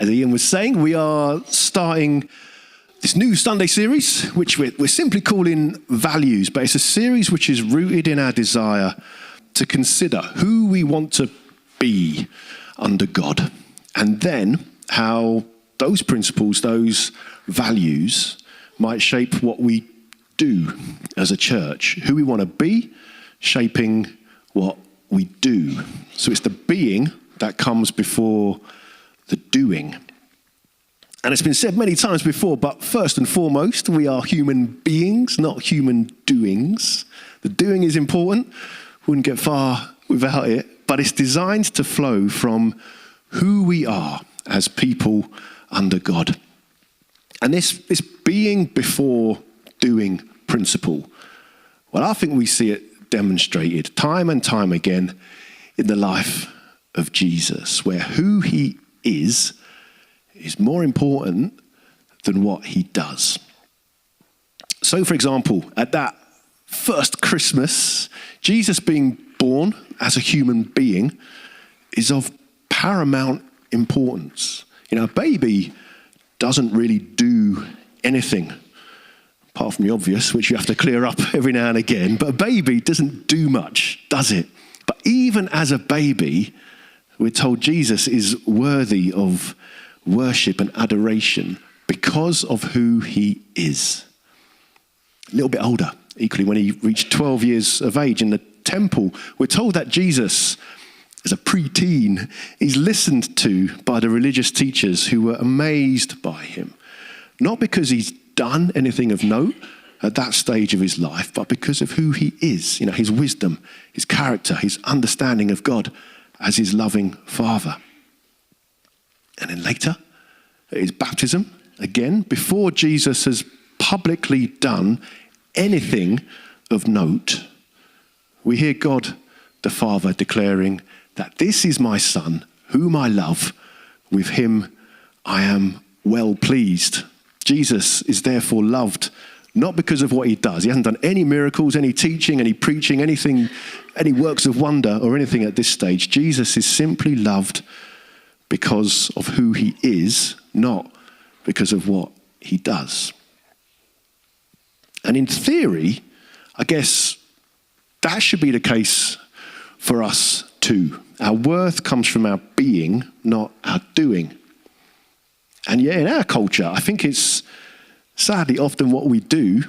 As Ian was saying, we are starting this new Sunday series, which we're simply calling Values, but it's a series which is rooted in our desire to consider who we want to be under God, and then how those principles, those values, might shape what we do as a church, who we want to be, shaping what we do. So it's the being that comes before the doing. And it's been said many times before, but first and foremost, we are human beings, not human doings. The doing is important, wouldn't get far without it, but it's designed to flow from who we are as people under God. And this being before doing principle, well, I think we see it demonstrated time and time again in the life of Jesus, where who he is more important than what he does. So, for example, at that first Christmas, Jesus being born as a human being is of paramount importance. You know, a baby doesn't really do anything, apart from the obvious, which you have to clear up every now and again. But a baby doesn't do much, does it? But even as a baby, we're told Jesus is worthy of worship and adoration because of who he is. A little bit older, equally, when he reached 12 years of age in the temple, we're told that Jesus, as a preteen, is listened to by the religious teachers who were amazed by him. Not because he's done anything of note at that stage of his life, but because of who he is, you know, his wisdom, his character, his understanding of God as his loving Father. And then later, at his baptism, again, before Jesus has publicly done anything of note, we hear God the Father declaring that this is my Son, whom I love, with him I am well pleased. Jesus is therefore loved, not because of what he does. He hasn't done any miracles, any teaching, any preaching, anything, any works of wonder or anything at this stage. Jesus is simply loved because of who he is, not because of what he does. And in theory, I guess that should be the case for us too. Our worth comes from our being, not our doing. And yet in our culture, I think it's sadly often what we do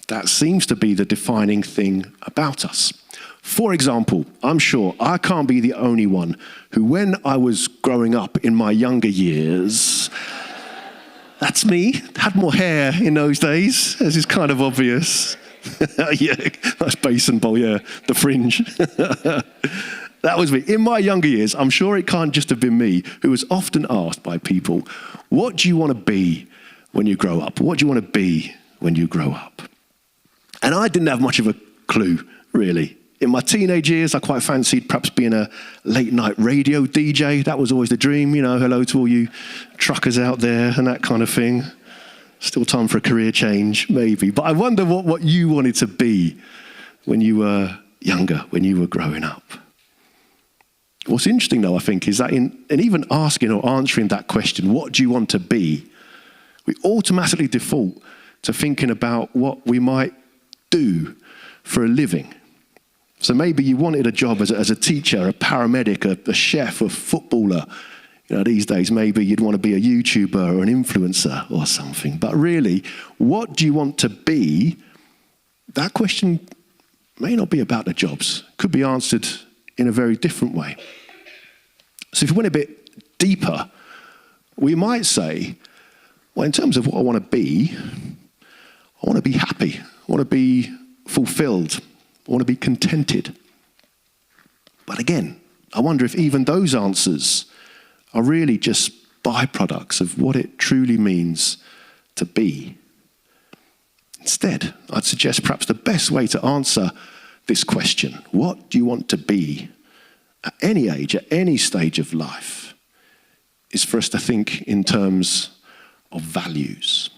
that seems to be the defining thing about us. For example, I'm sure I can't be the only one who, when I was growing up in my younger years, that's me, had more hair in those days, as is kind of obvious. Yeah, that's basin bowl, yeah, the fringe. That was me. In my younger years, I'm sure it can't just have been me who was often asked by people, what do you want to be when you grow up? What do you want to be when you grow up? And I didn't have much of a clue, really. In my teenage years, I quite fancied perhaps being a late night radio DJ. That was always the dream, you know, hello to all you truckers out there and that kind of thing. Still time for a career change, maybe. But I wonder what you wanted to be when you were younger, when you were growing up. What's interesting, though, I think, is that in even asking or answering that question, what do you want to be, we automatically default to thinking about what we might do for a living. So maybe you wanted a job as a teacher, a paramedic, a chef, a footballer. You know, these days, maybe you'd want to be a YouTuber or an influencer or something. But really, what do you want to be? That question may not be about the jobs. Could be answered in a very different way. So if you went a bit deeper, we might say, well, in terms of what I want to be, I want to be happy. I want to be fulfilled. I want to be contented. But again, I wonder if even those answers are really just byproducts of what it truly means to be. Instead, I'd suggest perhaps the best way to answer this question, what do you want to be at any age, at any stage of life, is for us to think in terms of values.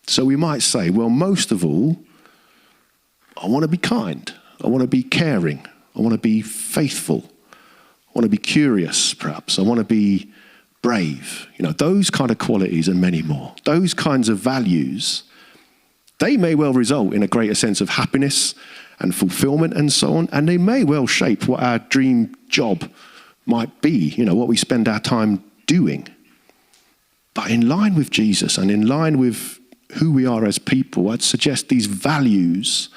So we might say, well, most of all, I want to be kind. I want to be caring. I want to be faithful. I want to be curious, perhaps. I want to be brave. Those kind of qualities and many more. Those kinds of values, they may well result in a greater sense of happiness and fulfillment and so on, and they may well shape what our dream job might be, what we spend our time doing. But in line with Jesus and in line with who we are as people, I'd suggest these values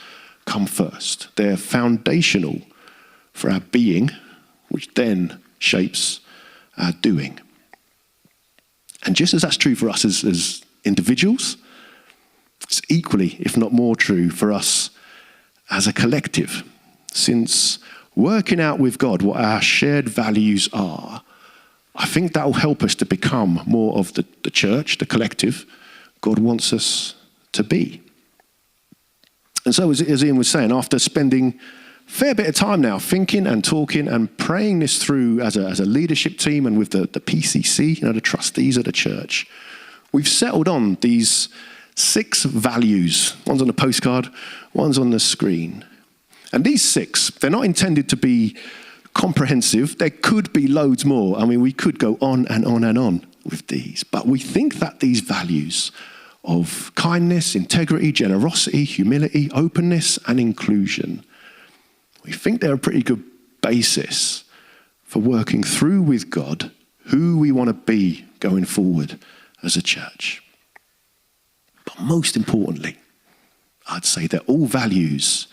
come first. They're foundational for our being, which then shapes our doing. And just as that's true for us as individuals, it's equally, if not more true, for us as a collective. Since working out with God what our shared values are, I think that will help us to become more of the church, the collective, God wants us to be. And so, as Ian was saying, after spending a fair bit of time now thinking and talking and praying this through as a leadership team and with the PCC, the trustees of the church, we've settled on these 6 values. One's on a postcard, one's on the screen. And these 6, they're not intended to be comprehensive. There could be loads more. We could go on and on and on with these. But we think that these values of kindness, integrity, generosity, humility, openness, and inclusion, we think they're a pretty good basis for working through with God who we want to be going forward as a church. But most importantly, I'd say they're all values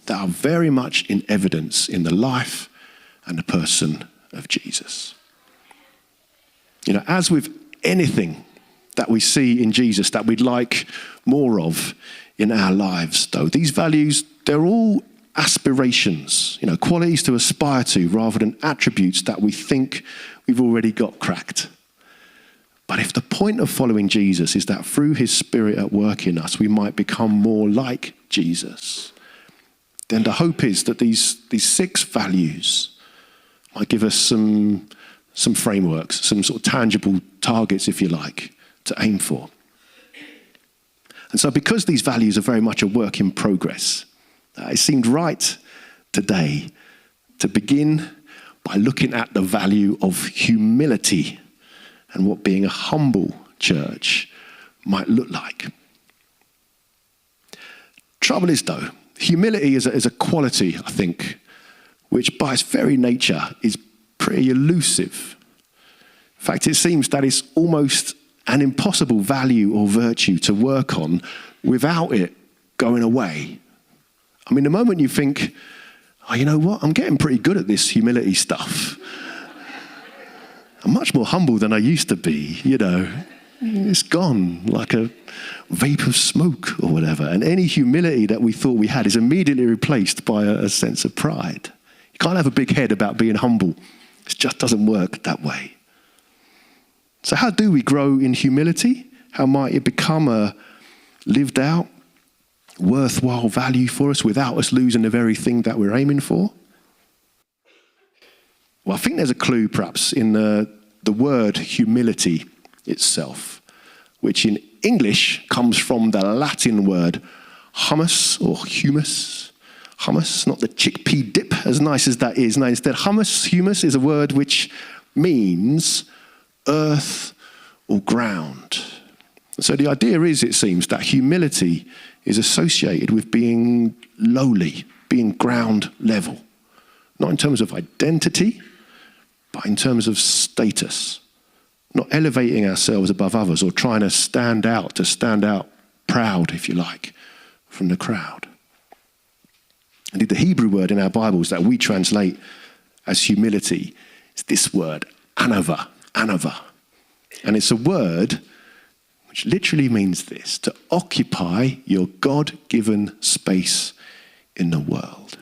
that are very much in evidence in the life and the person of Jesus. As with anything that we see in Jesus that we'd like more of in our lives, though, these values, they're all aspirations, qualities to aspire to rather than attributes that we think we've already got cracked. But if the point of following Jesus is that through his Spirit at work in us, we might become more like Jesus, then the hope is that these 6 values might give us some frameworks, some sort of tangible targets, if you like, to aim for. And so because these values are very much a work in progress, it seemed right today to begin by looking at the value of humility and what being a humble church might look like. Trouble is, though, humility is a quality, I think, which by its very nature is pretty elusive. In fact, it seems that it's almost an impossible value or virtue to work on without it going away. The moment you think, you know what, I'm getting pretty good at this humility stuff. I'm much more humble than I used to be, It's gone like a vape of smoke or whatever. And any humility that we thought we had is immediately replaced by a sense of pride. You can't have a big head about being humble. It just doesn't work that way. So how do we grow in humility? How might it become a lived out, worthwhile value for us without us losing the very thing that we're aiming for? Well, I think there's a clue perhaps in the word humility itself, which in English comes from the Latin word hummus or humus. Hummus, not the chickpea dip, as nice as that is. No, instead, humus is a word which means earth or ground. So the idea is, it seems, that humility is associated with being lowly, being ground level. Not in terms of identity, but in terms of status. Not elevating ourselves above others or trying to stand out proud, if you like, from the crowd. Indeed, the Hebrew word in our Bibles that we translate as humility is this word, anava. And it's a word which literally means this: to occupy your God-given space in the world.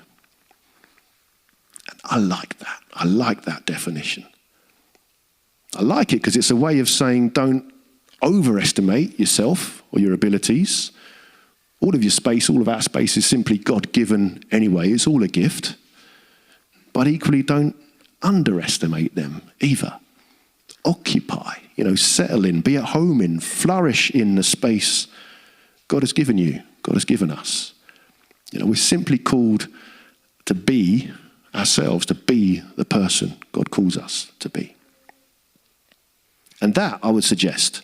And I like that. I like that definition. I like it because it's a way of saying don't overestimate yourself or your abilities. All of your space, all of our space is simply God-given anyway. It's all a gift. But equally, don't underestimate them either. Occupy, settle in, be at home in, flourish in the space God has given you, God has given us. We're simply called to be ourselves, to be the person God calls us to be. And that, I would suggest,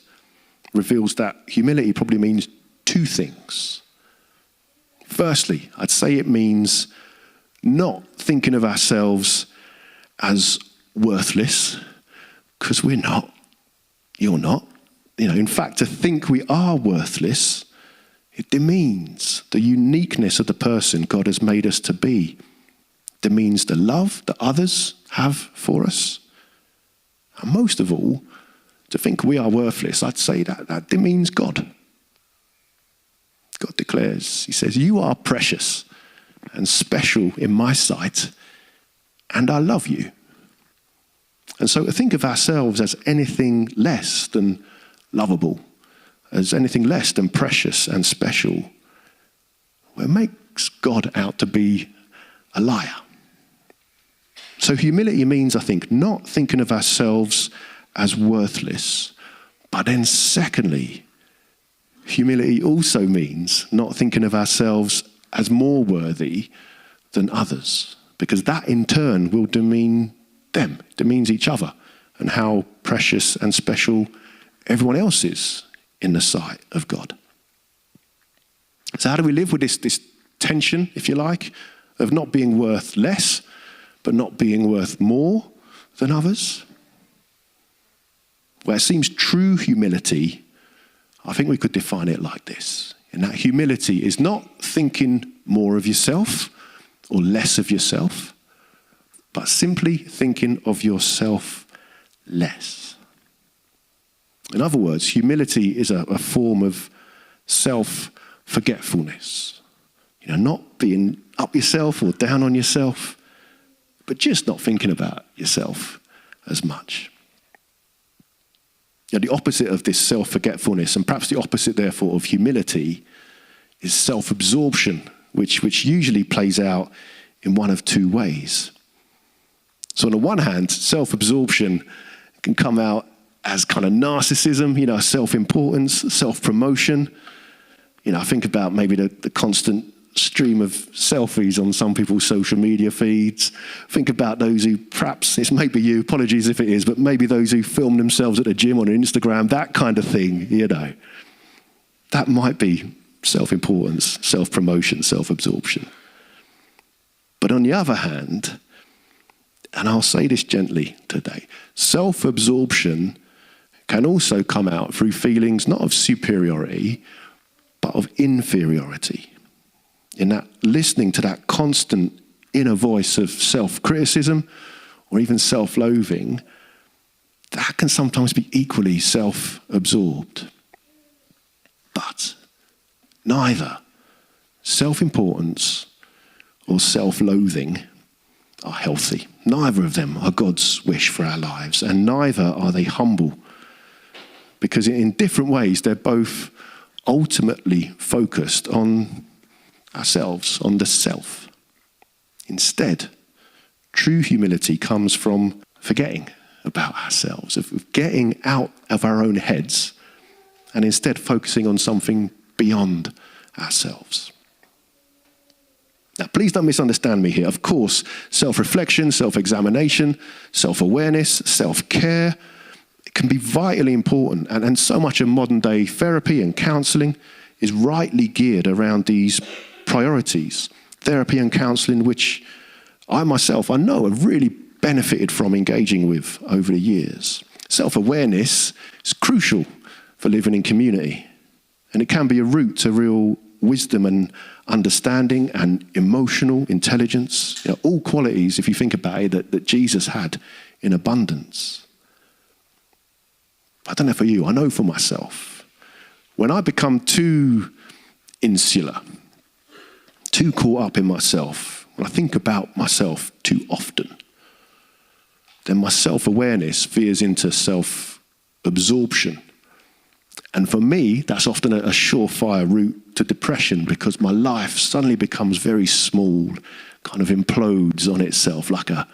reveals that humility probably means two things. Firstly, I'd say it means not thinking of ourselves as worthless, because we're not. You're not. In fact, to think we are worthless, it demeans the uniqueness of the person God has made us to be. It demeans the love that others have for us. And most of all, to think we are worthless, I'd say that demeans God. God declares, he says, you are precious and special in my sight, and I love you. And so to think of ourselves as anything less than lovable, as anything less than precious and special, well, it makes God out to be a liar. So humility means, I think, not thinking of ourselves as worthless, but then secondly, humility also means not thinking of ourselves as more worthy than others, because that in turn will demean them, demeans each other, and how precious and special everyone else is in the sight of God. So how do we live with this tension, if you like, of not being worth less, but not being worth more than others? Where it seems true humility, I think we could define it like this. And that humility is not thinking more of yourself or less of yourself, but simply thinking of yourself less. In other words, humility is a form of self-forgetfulness. Not being up yourself or down on yourself, but just not thinking about yourself as much. The opposite of this self-forgetfulness, and perhaps the opposite, therefore, of humility, is self-absorption, which usually plays out in one of two ways. So on the one hand, self-absorption can come out as kind of narcissism, self-importance, self-promotion. I think about maybe the constant stream of selfies on some people's social media feeds. Think about those who, perhaps, it's maybe you, apologies if it is, but maybe those who film themselves at the gym on Instagram, that kind of thing, That might be self-importance, self-promotion, self-absorption. But on the other hand, and I'll say this gently today, self-absorption can also come out through feelings not of superiority, but of inferiority. In that listening to that constant inner voice of self-criticism or even self-loathing, that can sometimes be equally self-absorbed. But neither self-importance or self-loathing are healthy. Neither of them are God's wish for our lives, and neither are they humble, because in different ways they're both ultimately focused on ourselves, on the self. Instead, true humility comes from forgetting about ourselves, of getting out of our own heads, and instead focusing on something beyond ourselves. Now, please don't misunderstand me here. Of course, self-reflection, self-examination, self-awareness, self-care, it can be vitally important. And so much of modern-day therapy and counselling is rightly geared around these priorities. Therapy and counselling, which I myself, I know, have really benefited from engaging with over the years. Self-awareness is crucial for living in community. And it can be a route to real wisdom and understanding and emotional intelligence, all qualities, if you think about it, that Jesus had in abundance. I don't know for you, I know for myself, when I become too insular, too caught up in myself, when I think about myself too often, then my self-awareness veers into self-absorption. And for me, that's often a surefire route to depression, because my life suddenly becomes very small, kind of implodes on itself like a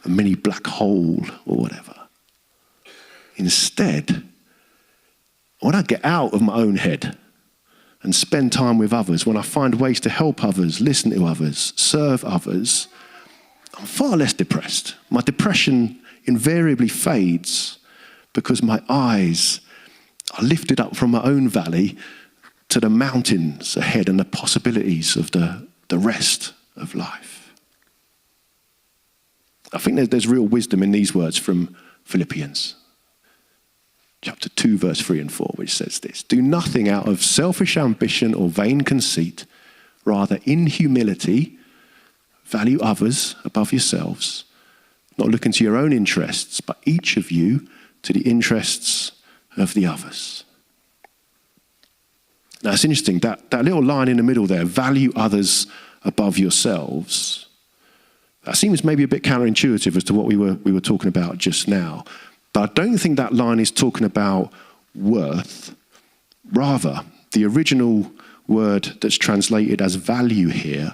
mini black hole or whatever. Instead, when I get out of my own head and spend time with others, when I find ways to help others, listen to others, serve others, I'm far less depressed. My depression invariably fades because my eyes are lifted up from my own valley to the mountains ahead and the possibilities of the rest of life. I think there's real wisdom in these words from Philippians chapter 2, verse 3 and 4, which says this: do nothing out of selfish ambition or vain conceit, rather in humility value others above yourselves, not looking to your own interests, but each of you to the interests of the others. Now it's interesting, that little line in the middle there, value others above yourselves, that seems maybe a bit counterintuitive as to what we were talking about just now. But I don't think that line is talking about worth. Rather, the original word that's translated as value here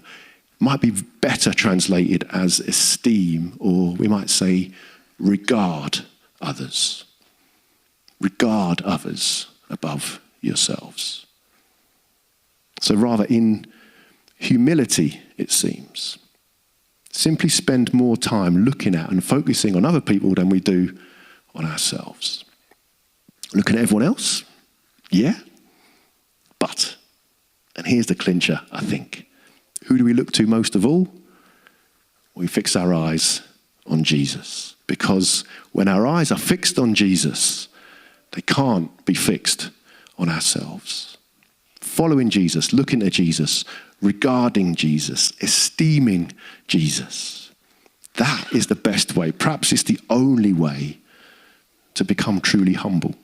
might be better translated as esteem, or we might say regard others. Regard others above yourselves. So rather, in humility, it seems, simply spend more time looking at and focusing on other people than we do on ourselves. Looking at everyone else? Yeah. But, and here's the clincher, I think. Who do we look to most of all? We fix our eyes on Jesus. Because when our eyes are fixed on Jesus, they can't be fixed on ourselves. Following Jesus, looking at Jesus, regarding Jesus, esteeming Jesus. That is the best way. Perhaps it's the only way to become truly humble.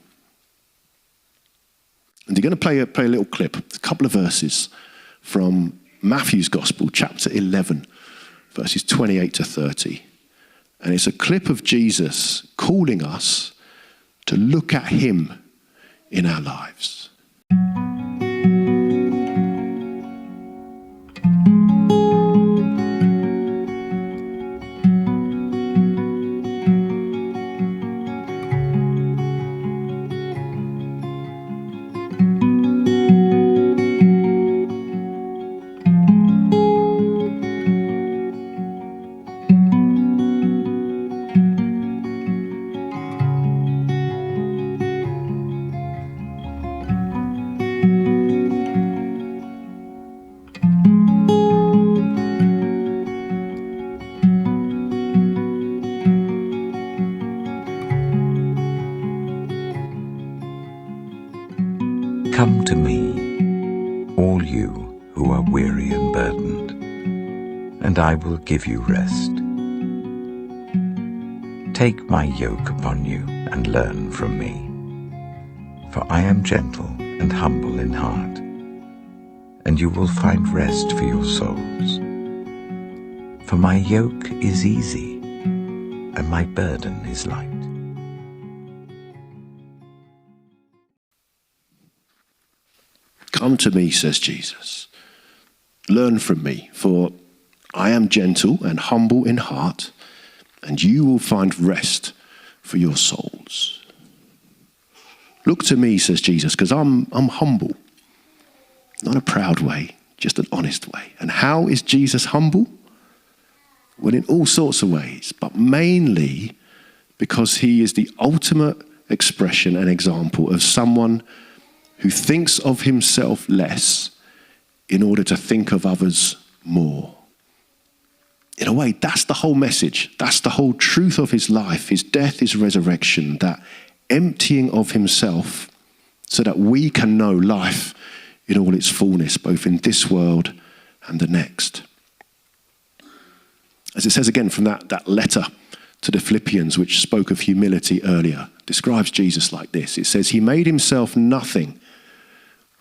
And you're going to play a little clip, a couple of verses from Matthew's Gospel, chapter 11, verses 28 to 30. And it's a clip of Jesus calling us to look at him in our lives. Come to me, all you who are weary and burdened, and I will give you rest. Take my yoke upon you and learn from me, for I am gentle and humble in heart, and you will find rest for your souls. For my yoke is easy, and my burden is light. Come to me, says Jesus. Learn from me, for I am gentle and humble in heart, and you will find rest for your souls. Look to me, says Jesus, because I'm humble. Not a proud way, just an honest way. And how is Jesus humble? Well, in all sorts of ways, but mainly because he is the ultimate expression and example of someone who thinks of himself less in order to think of others more. In a way, that's the whole message. That's the whole truth of his life, his death, his resurrection, that emptying of himself so that we can know life in all its fullness, both in this world and the next. As it says again from that letter to the Philippians, which spoke of humility earlier, describes Jesus like this. It says, he made himself nothing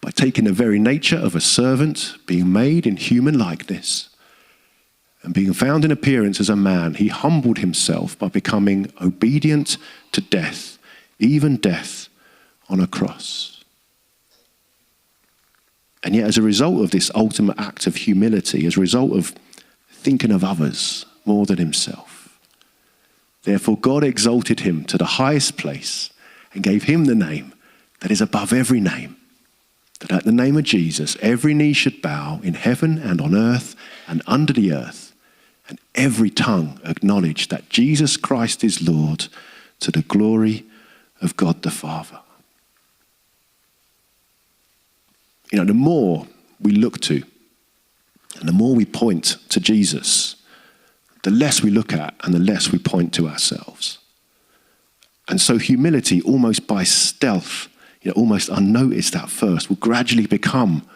by taking the very nature of a servant, being made in human likeness, and being found in appearance as a man, he humbled himself by becoming obedient to death, even death on a cross. And yet, as a result of this ultimate act of humility, as a result of thinking of others more than himself, therefore God exalted him to the highest place and gave him the name that is above every name, that at the name of Jesus every knee should bow in heaven and on earth and under the earth, and every tongue acknowledge that Jesus Christ is Lord, to the glory of God the Father. You know, the more we look to and the more we point to Jesus, the less we look at and the less we point to ourselves. And so humility, almost by stealth, almost unnoticed at first, will gradually become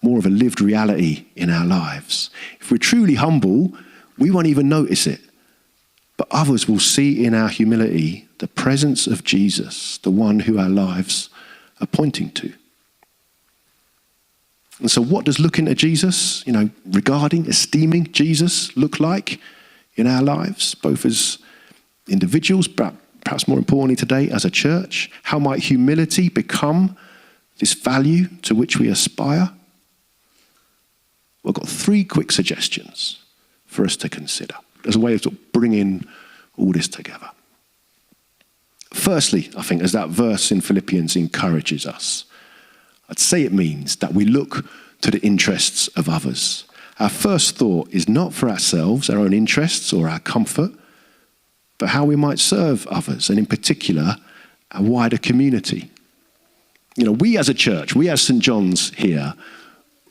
more of a lived reality in our lives. If we're truly humble, we won't even notice it. But others will see in our humility the presence of Jesus, the one who our lives are pointing to. And so what does looking at Jesus, regarding, esteeming Jesus look like in our lives, both as individuals, but perhaps more importantly today as a church? How might humility become this value to which we aspire? Well, I've got 3 quick suggestions for us to consider as a way of sort of bringing all this together. Firstly, I think, as that verse in Philippians encourages us, I'd say it means that we look to the interests of others. Our first thought is not for ourselves, our own interests or our comfort, but how we might serve others, and in particular, our wider community. We as a church, we as St. John's here,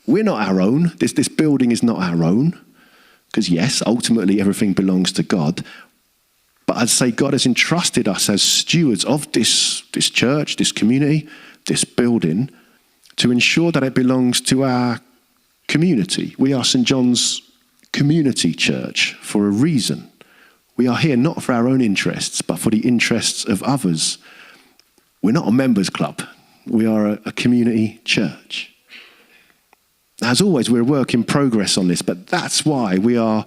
we're not our own. This building is not our own. Because yes, ultimately everything belongs to God. But I'd say God has entrusted us as stewards of this church, this community, this building, to ensure that it belongs to our community. We are St. John's community church for a reason. We are here not for our own interests, but for the interests of others. We're not a members club. We are a community church. As always, we're a work in progress on this, but that's why we are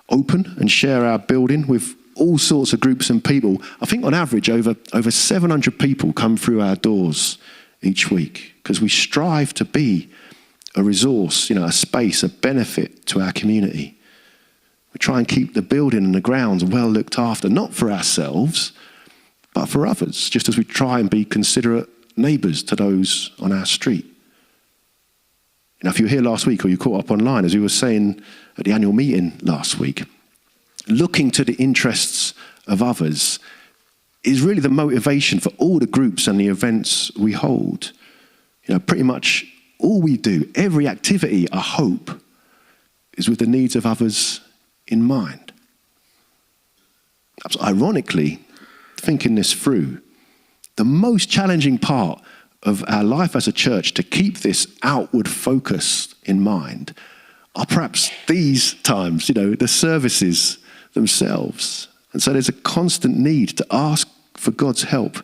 open and share our building with all sorts of groups and people. I think on average, over 700 people come through our doors each week, because we strive to be a resource, a space, a benefit to our community. We try and keep the building and the grounds well looked after, not for ourselves, but for others, just as we try and be considerate neighbours to those on our street. If you were here last week or you caught up online, as we were saying at the annual meeting last week, looking to the interests of others is really the motivation for all the groups and the events we hold. Pretty much all we do, every activity, I hope, is with the needs of others in mind. Ironically, thinking this through, the most challenging part of our life as a church to keep this outward focus in mind are perhaps these times, the services themselves. And so there's a constant need to ask for God's help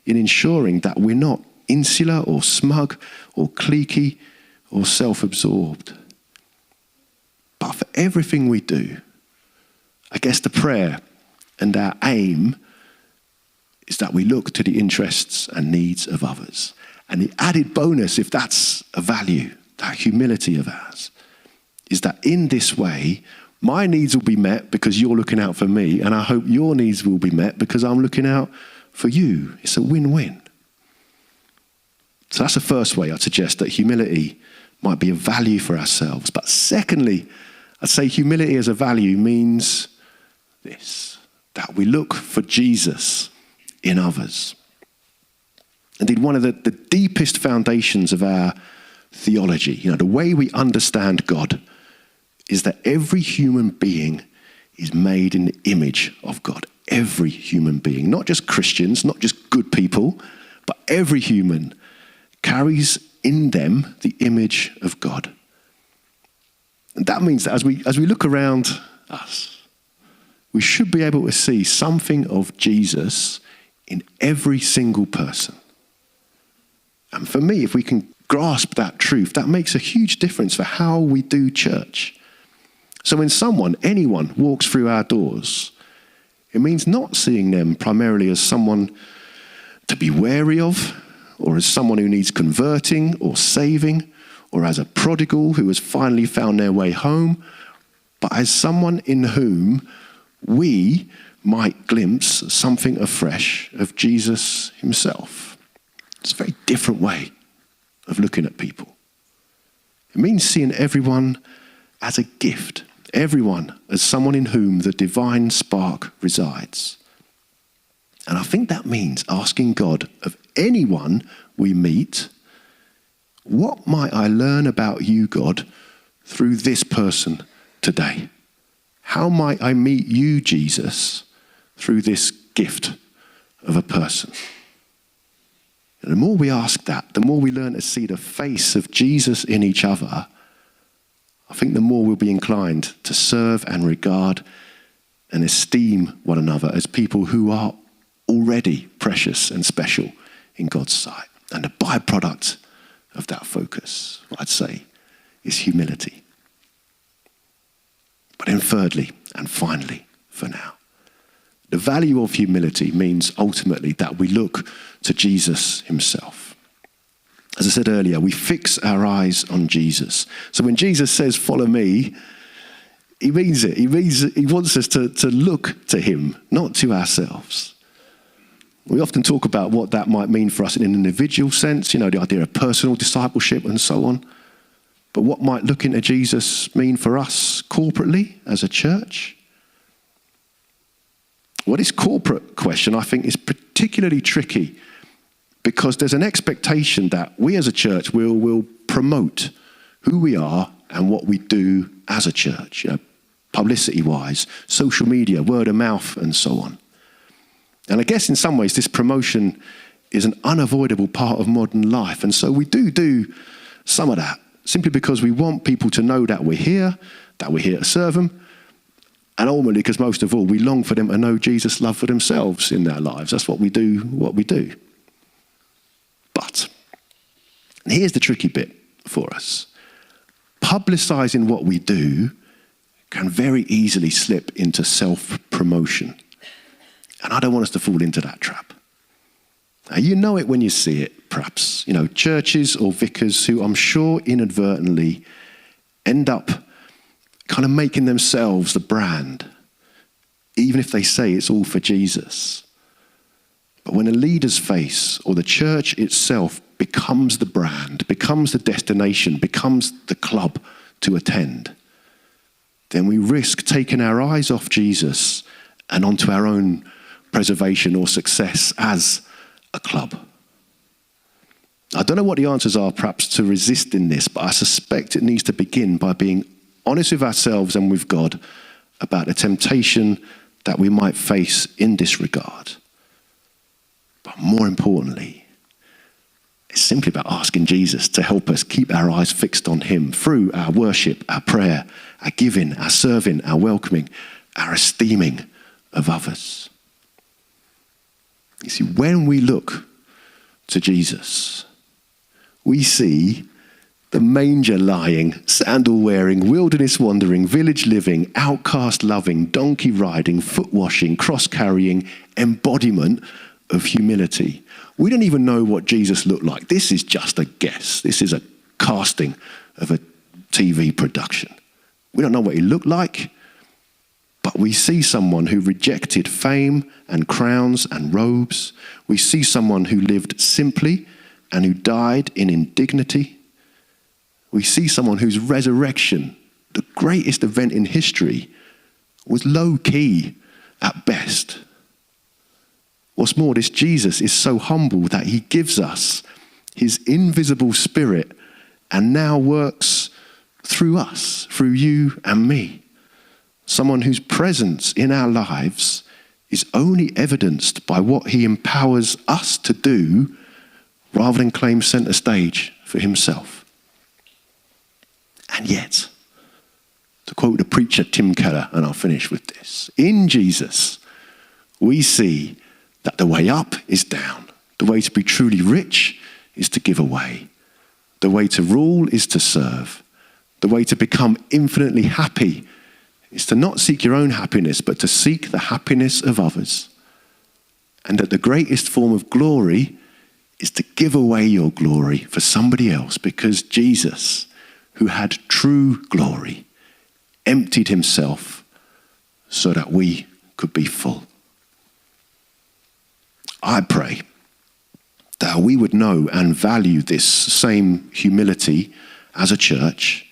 in ensuring that we're not insular or smug or cliquey or self-absorbed. But for everything we do, I guess the prayer and our aim is that we look to the interests and needs of others. And the added bonus, if that's a value, that humility of ours, is that in this way, my needs will be met because you're looking out for me, and I hope your needs will be met because I'm looking out for you. It's a win-win. So that's the first way I'd suggest that humility might be a value for ourselves. But secondly, I'd say humility as a value means this, that we look for Jesus in others. Indeed, one of the deepest foundations of our theology, the way we understand God, is that every human being is made in the image of God. Every human being, not just Christians, not just good people, but every human carries in them the image of God. And that means that as we look around us, we should be able to see something of Jesus in every single person. And for me, if we can grasp that truth, that makes a huge difference for how we do church. So when anyone walks through our doors, it means not seeing them primarily as someone to be wary of, or as someone who needs converting or saving, or as a prodigal who has finally found their way home, but as someone in whom we might glimpse something afresh of Jesus himself. It's a very different way of looking at people. It means seeing everyone as a gift, everyone as someone in whom the divine spark resides. And I think that means asking God of anyone we meet, what might I learn about you, God, through this person today? How might I meet you, Jesus, through this gift of a person? And the more we ask that, the more we learn to see the face of Jesus in each other, I think the more we'll be inclined to serve and regard and esteem one another as people who are already precious and special in God's sight. And the byproduct of that focus, I'd say, is humility. But then thirdly, and finally, for now, the value of humility means ultimately that we look to Jesus himself. As I said earlier, we fix our eyes on Jesus. So when Jesus says, follow me, he means it. He wants us to look to him, not to ourselves. We often talk about what that might mean for us in an individual sense, the idea of personal discipleship and so on. But what might looking to Jesus mean for us corporately as a church? Well, this corporate question, I think, is particularly tricky because there's an expectation that we as a church will promote who we are and what we do as a church, publicity-wise, social media, word of mouth, and so on. And I guess in some ways this promotion is an unavoidable part of modern life. And so we do some of that simply because we want people to know that we're here to serve them. And ultimately, because most of all, we long for them to know Jesus' love for themselves in their lives. That's what we do. But, and here's the tricky bit for us. Publicizing what we do can very easily slip into self-promotion. And I don't want us to fall into that trap. Now, you know it when you see it, perhaps. Churches or vicars who I'm sure inadvertently end up kind of making themselves the brand, even if they say it's all for Jesus. But when a leader's face or the church itself becomes the brand, becomes the destination, becomes the club to attend, then we risk taking our eyes off Jesus and onto our own preservation or success as a club. I don't know what the answers are perhaps to resisting this, but I suspect it needs to begin by being honest with ourselves and with God about the temptation that we might face in this regard. But more importantly, it's simply about asking Jesus to help us keep our eyes fixed on him through our worship, our prayer, our giving, our serving, our welcoming, our esteeming of others. You see, when we look to Jesus, we see the manger-lying, sandal-wearing, wilderness-wandering, village-living, outcast-loving, donkey-riding, foot-washing, cross-carrying embodiment of humility. We don't even know what Jesus looked like. This is just a guess. This is a casting of a TV production. We don't know what he looked like, but we see someone who rejected fame and crowns and robes. We see someone who lived simply and who died in indignity. We see someone whose resurrection, the greatest event in history, was low-key at best. What's more, this Jesus is so humble that he gives us his invisible spirit and now works through us, through you and me. Someone whose presence in our lives is only evidenced by what he empowers us to do rather than claim center stage for himself. And yet, to quote the preacher Tim Keller, and I'll finish with this, in Jesus, we see that the way up is down. The way to be truly rich is to give away. The way to rule is to serve. The way to become infinitely happy is to not seek your own happiness, but to seek the happiness of others. And that the greatest form of glory is to give away your glory for somebody else, because Jesus, who had true glory, emptied himself so that we could be full. I pray that we would know and value this same humility as a church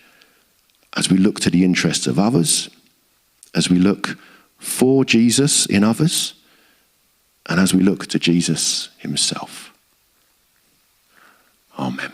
as we look to the interests of others, as we look for Jesus in others, and as we look to Jesus himself. Amen.